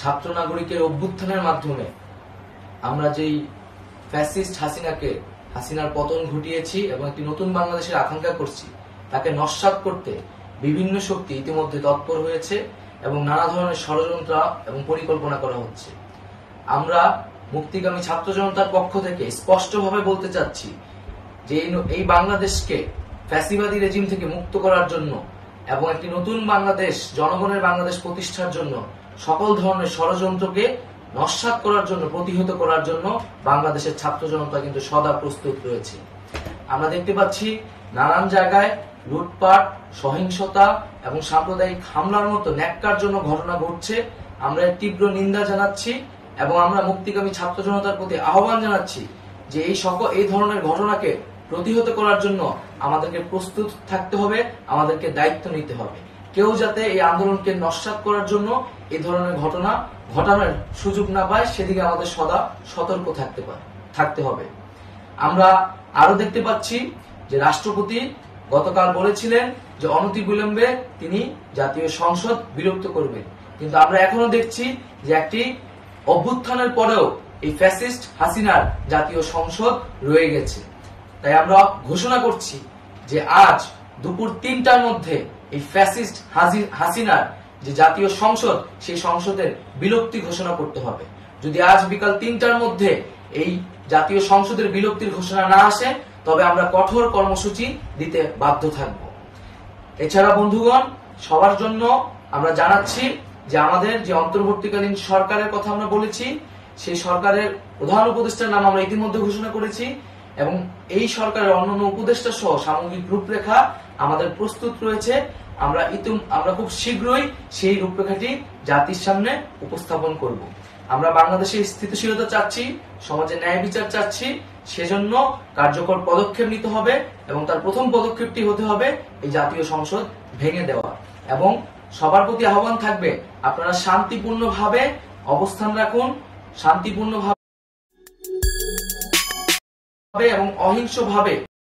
ছাত্র নাগরিকের অভ্যুত্থানের মাধ্যমে আমরা যেই ফ্যাসিস্ট হাসিনার পতন ঘটিয়েছি এবং একটি নতুন বাংলাদেশের আকাঙ্ক্ষা করছি, তাকে নস্যাৎ করতে বিভিন্ন শক্তি ইতিমধ্যে তৎপর হয়েছে এবং নানা ধরনের ষড়যন্ত্র এবং পরিকল্পনা করা হচ্ছে। আমরা মুক্তিগামী ছাত্র জনতার পক্ষ থেকে স্পষ্টভাবে বলতে চাচ্ছি যে এই বাংলাদেশকে ফ্যাসিবাদী রেজিম থেকে মুক্ত করার জন্য এবং একটি নতুন বাংলাদেশ, জনগণের বাংলাদেশ প্রতিষ্ঠার জন্য সকল ধরনের ষড়যন্ত্রকে নস্যাৎ করার জন্য, প্রতিহত করার জন্য বাংলাদেশের ছাত্র জনতা কিন্তু সদা প্রস্তুত রয়েছে। আমরা দেখতে পাচ্ছি নানান জায়গায় লুটপাট, সহিংসতা এবং সাম্প্রদায়িক হামলার মতো ন্যাক্কারজনক ঘটনা ঘটছে। আমরা এর তীব্র নিন্দা জানাচ্ছি এবং আমরা মুক্তিগামী ছাত্র জনতার প্রতি আহ্বান জানাচ্ছি যে এই ধরনের ঘটনাকে প্রতিহত করার জন্য আমাদেরকে প্রস্তুত থাকতে হবে, আমাদেরকে দায়িত্ব নিতে হবে। কেউ যাতে এই আন্দোলনকে নস্যাৎ করার জন্য এই ধরনের ঘটনা ঘটানোর সুযোগ না পায়, সেদিকে আমাদের সদা সতর্ক থাকতে হবে। আমরা আরো দেখতে পাচ্ছি যে রাষ্ট্রপতি গতকাল বলেছিলেন যে অনতিবিলম্বে তিনি জাতীয় সংসদ বিলুপ্ত করবেন, কিন্তু আমরা এখনো দেখছি যে একটি অভ্যুত্থানের পরেও এই ফ্যাসিস্ট হাসিনার জাতীয় সংসদ রয়ে গেছে। তাই আমরা ঘোষণা করছি যে আজ দুপুর ৩টার মধ্যে এই ফ্যাসিস্ট হাসিনার যে জাতীয় সংসদ, সেই সংসদের বিলুপ্তি ঘোষণা করতে হবে। যদি আজ বিকাল ৩টার মধ্যে এই জাতীয় সংসদের বিলুপ্তির ঘোষণা না আসে, তবে আমরা কঠোর কর্মসূচি দিতে বাধ্য থাকব। এছাড়া বন্ধুগণ, সবার জন্য আমরা জানাচ্ছি যে আমাদের যে অন্তর্বর্তীকালীন সরকারের কথা আমরা বলেছি, সেই সরকারের প্রধান উপদেষ্টার নাম আমরা ইতিমধ্যে ঘোষণা করেছি এবং এই সরকারের অন্যান্য উপদেষ্টা সহ সামগ্রিক রূপরেখা আমাদের প্রস্তুত রয়েছে। আমরা খুব শীঘ্রই সেই রূপরেখাটি জাতির সামনে উপস্থাপন করব। আমরা বাংলাদেশে স্থিতিশীলতা চাচ্ছি, সমাজে ন্যায় বিচার চাচ্ছি, সেজন্য কার্যকর পদক্ষেপ নিতে হবে এবং তার প্রথম পদক্ষেপটি হতে হবে এই জাতীয় সংসদ ভেঙে দেওয়া। এবং সবার প্রতি আহ্বান থাকবে, আপনারা শান্তিপূর্ণভাবে অবস্থান রাখুন, শান্তিপূর্ণভাবে এবং অহিংসভাবে